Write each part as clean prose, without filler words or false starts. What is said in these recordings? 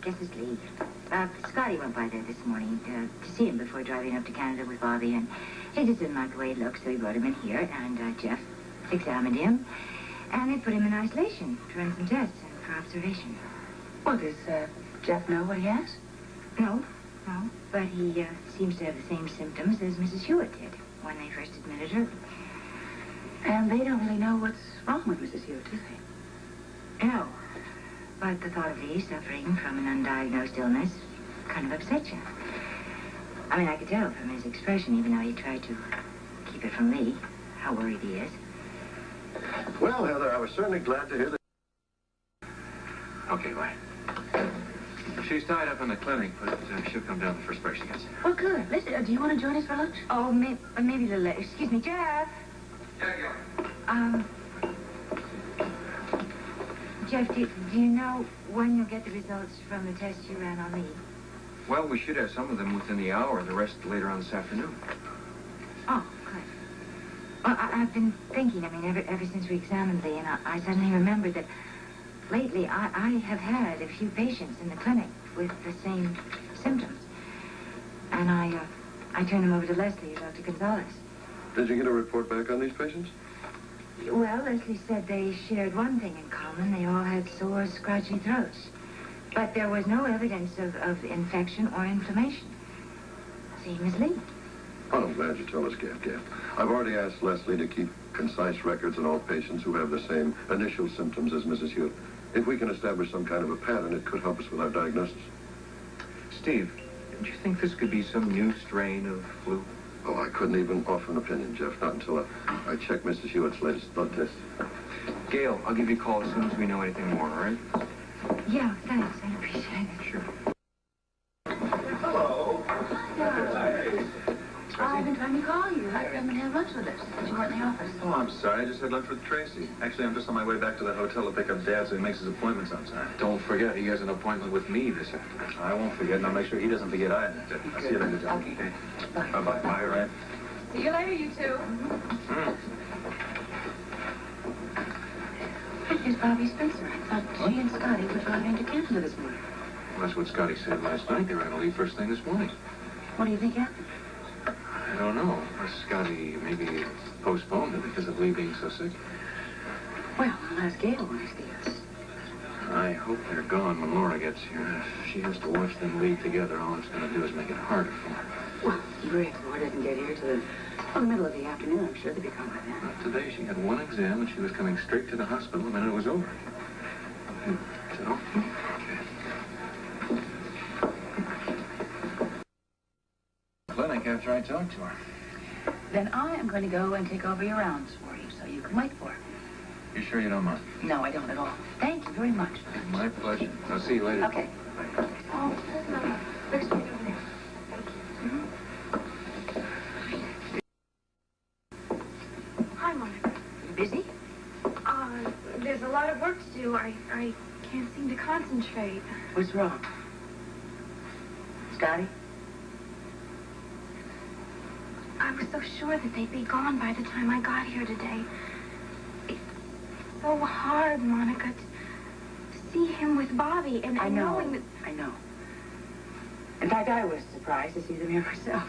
Guess it's Lee. Scotty went by there this morning to see him before driving up to Canada with Bobby, and he just didn't like the way he looked, so he brought him in here, and Jeff examined him, and they put him in isolation to run some tests and for observation. Well, does Jeff know what he has? No, but he seems to have the same symptoms as Mrs. Hewitt did when they first admitted her. And they don't really know what's wrong with Mrs. Hewitt, do they? No. But the thought of Lee suffering from an undiagnosed illness kind of upset you. I mean, I could tell from his expression, even though he tried to keep it from Lee, how worried he is. Well, Heather, I was certainly glad to hear that. Okay, bye. She's tied up in the clinic, but she'll come down the first break she gets. Well, good. Listen, do you want to join us for lunch? Oh, maybe a little later. Excuse me, Jeff. Yeah, Gil. Jeff, do you know when you'll get the results from the test you ran on Lee? Well, we should have some of them within the hour, the rest later on this afternoon. Oh, good. Well, I've been thinking, I mean, ever since we examined Lee, and I suddenly remembered that lately I have had a few patients in the clinic with the same symptoms. And I turned them over to Leslie, Dr. Gonzalez. Did you get a report back on these patients? Well, Leslie said they shared one thing in common. They all had sore, scratchy throats. But there was no evidence of infection or inflammation. Same as Lee. Well, I'm glad you told us, Gav. I've already asked Leslie to keep concise records on all patients who have the same initial symptoms as Mrs. Hewitt. If we can establish some kind of a pattern, it could help us with our diagnosis. Steve, do you think this could be some new strain of flu? Oh, I couldn't even offer an opinion, Jeff, not until I check Mrs. Hewitt's latest blood test. Gail, I'll give you a call as soon as we know anything more, all right? Yeah, thanks. I appreciate it. Sure. Hello. I've been trying to call you. I'd come and have lunch with us, but you weren't in the office. Oh, I'm sorry. I just had lunch with Tracy. Actually, I'm just on my way back to the hotel to pick up Dad so he makes his appointments on time. Don't forget, he has an appointment with me this afternoon. I won't forget, and I'll make sure he doesn't forget either. I'll see you later, John. Okay. Bye-bye. Bye, right? See you later, you two. Here's Bobby Spencer. I thought she and Scotty were driving to Canada this morning. Well, that's what Scotty said last night. They were going to leave first thing this morning. What do you think happened? I don't know. Or Scotty maybe postponed it because of Lee being so sick. Well, I'll ask Gail when I see us. I hope they're gone when Laura gets here. If she has to watch them leave together, all it's going to do is make it harder for her. Well, great. If Laura doesn't get here till the middle of the afternoon, I'm sure they'll be gone by then. Not today. She had one exam, and she was coming straight to the hospital the minute it was over. So? Clinic after I talked to her. Then I am going to go and take over your rounds for you so you can wait for her. You sure you don't mind? No, I don't at all. Thank you very much. My pleasure. I'll see you later. Okay. Oh, there's over there. Hi, Monica. You busy? There's a lot of work to do. I can't seem to concentrate. What's wrong? Scotty? I was so sure that they'd be gone by the time I got here today. It's so hard, Monica, to see him with Bobby and knowing that... I know. In fact, I was surprised to see them here myself.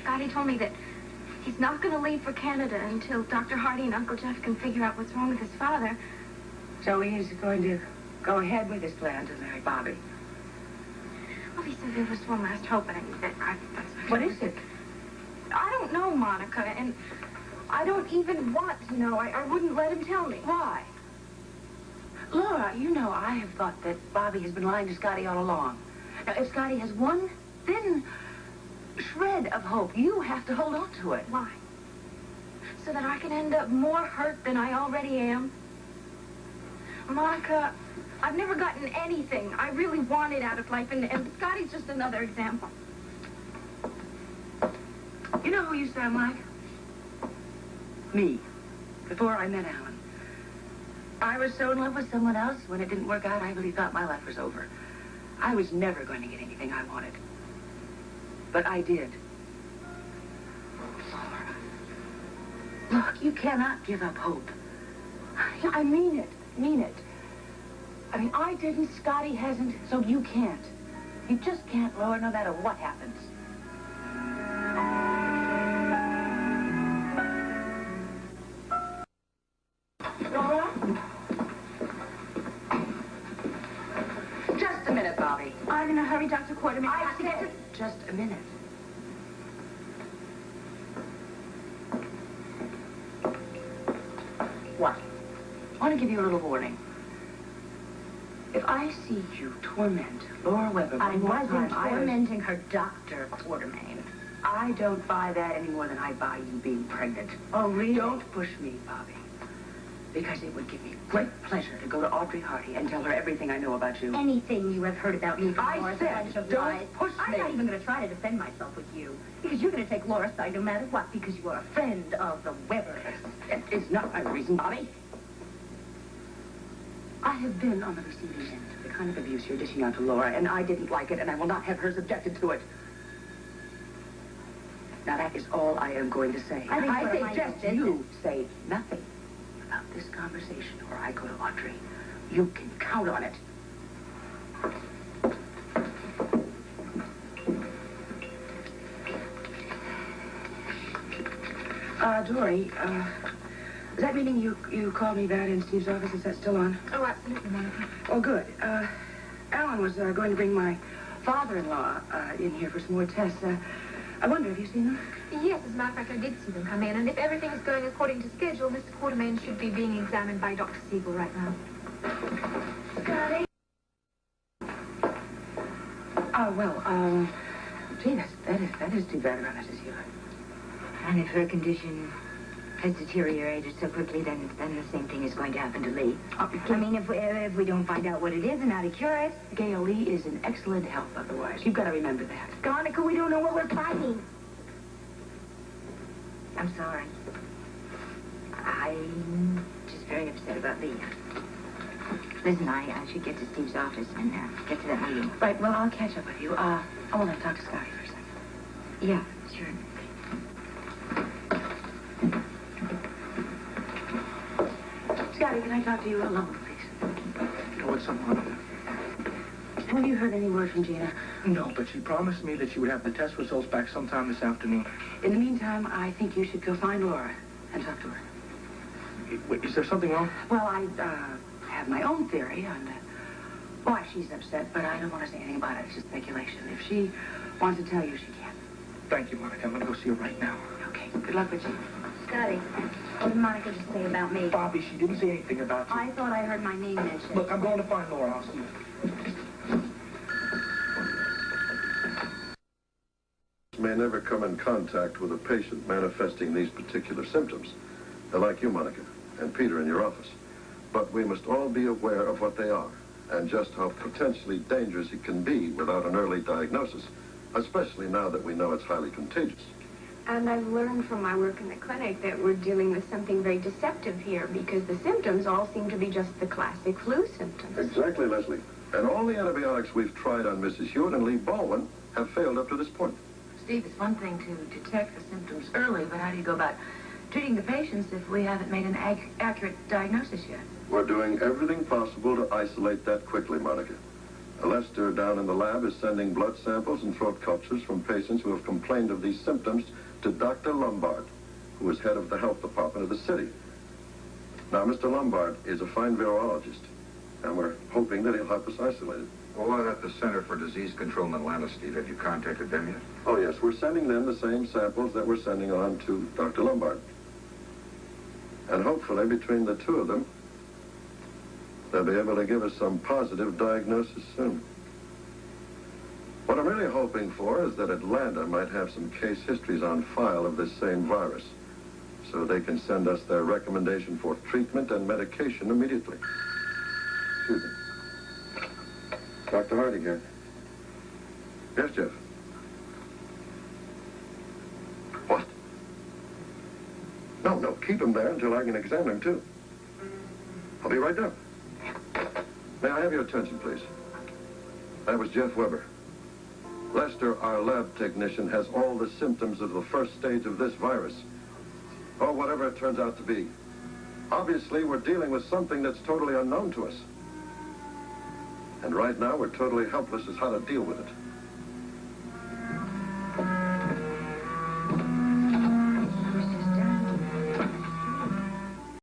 Scotty told me that he's not going to leave for Canada until Dr. Hardy and Uncle Jeff can figure out what's wrong with his father. So he's going to go ahead with his plan to marry Bobby. Well, he said there was one last hope, and that's What is it? I don't know, Monica, and I don't even want to know. I wouldn't let him tell me. Why? Laura, you know I have thought that Bobby has been lying to Scotty all along. Now, if Scotty has one thin shred of hope, you have to hold on to it. Why? So that I can end up more hurt than I already am? Monica, I've never gotten anything I really wanted out of life, and Scotty's just another example. You know who you sound like? Me. Before I met Alan. I was so in love with someone else, when it didn't work out, I really thought my life was over. I was never going to get anything I wanted. But I did. Laura. Look, you cannot give up hope. I mean it. Mean it. I mean, I didn't, Scotty hasn't, so you can't. You just can't, Laura, no matter what happens. Laura? Just a minute, Bobby. I'm in a hurry, Dr. Quarterman. I said just a minute. What? I want to give you a little warning. If I see you torment Laura Weber I one more wasn't time, tormenting her, Dr. Quartermain. I don't buy that any more than I buy you being pregnant. Oh, really? Don't push me, Bobby. Because it would give me great pleasure to go to Audrey Hardy and tell her everything I know about you. Anything you have heard about me I before is a said, bunch of don't lies. push I'm me. not even going to try to defend myself with you. Because you're going to take Laura's side no matter what. Because you are a friend of the Webers. It is not my reason, Bobby. I have been on the receiving end of the kind of abuse you're dishing out to Laura, and I didn't like it, and I will not have her subjected to it. Now, that is all I am going to say. I think I Laura might suggest have you say nothing about this conversation, or I go to Audrey. You can count on it. Dory, is that meaning you called me back in Steve's office? Is that still on? Oh, absolutely, Monica. Oh, good. Alan was going to bring my father-in-law in here for some more tests. I wonder, have you seen them? Yes, as a matter of fact, I did see them come in, and if everything is going according to schedule, Mr. Quartermain should be being examined by Dr. Siegel right now. Scotty? Oh, well, gee, that is too bad about Mrs. Hewitt. And if her condition has deteriorated so quickly, then the same thing is going to happen to Lee. I mean, if we don't find out what it is and how to cure it. Gail, Lee is in excellent health otherwise. You've got to remember that. Monica, we don't know what we're fighting. I'm sorry. I'm just very upset about Lee. Listen, I should get to Steve's office and get to that meeting. Right, well, I'll catch up with you. I want to talk to Scotty for a second. Yeah, sure. Scotty, can I talk to you alone, please? What's up, Monica? Have you heard any word from Gina? No, but she promised me that she would have the test results back sometime this afternoon. In the meantime, I think you should go find Laura and talk to her. Wait, is there something wrong? Well, I have my own theory on why she's upset, but I don't want to say anything about it. It's just speculation. If she wants to tell you, she can. Thank you, Monica. I'm going to go see her right now. Okay, good luck with you. Scotty, what did Monica just say about me? Bobby, she didn't say anything about you. I thought I heard my name mentioned. Look, I'm going to find Laura. I'll see you. May never come in contact with a patient manifesting these particular symptoms, like you, Monica, and Peter in your office. But we must all be aware of what they are and just how potentially dangerous it can be without an early diagnosis, especially now that we know it's highly contagious. And I've learned from my work in the clinic that we're dealing with something very deceptive here because the symptoms all seem to be just the classic flu symptoms. Exactly, Leslie. And all the antibiotics we've tried on Mrs. Hewitt and Lee Baldwin have failed up to this point. Steve, it's one thing to detect the symptoms early, but how do you go about treating the patients if we haven't made an accurate diagnosis yet? We're doing everything possible to isolate that quickly, Monica. Lester down in the lab is sending blood samples and throat cultures from patients who have complained of these symptoms to Dr. Lombard, who is head of the health department of the city. Now, Mr. Lombard is a fine virologist, and we're hoping that he'll help us isolate it. What about the Center for Disease Control in Atlanta, Steve? Have you contacted them yet? Oh, yes, we're sending them the same samples that we're sending on to Dr. Lombard. And hopefully, between the two of them, they'll be able to give us some positive diagnosis soon. What I'm really hoping for is that Atlanta might have some case histories on file of this same virus, so they can send us their recommendation for treatment and medication immediately. Excuse me. Dr. Hardy here. Yes, Jeff. What? No, keep him there until I can examine him, too. I'll be right down. May I have your attention, please? That was Jeff Weber. Lester, our lab technician, has all the symptoms of the first stage of this virus. Or whatever it turns out to be. Obviously, we're dealing with something that's totally unknown to us. And right now, we're totally helpless as how to deal with it.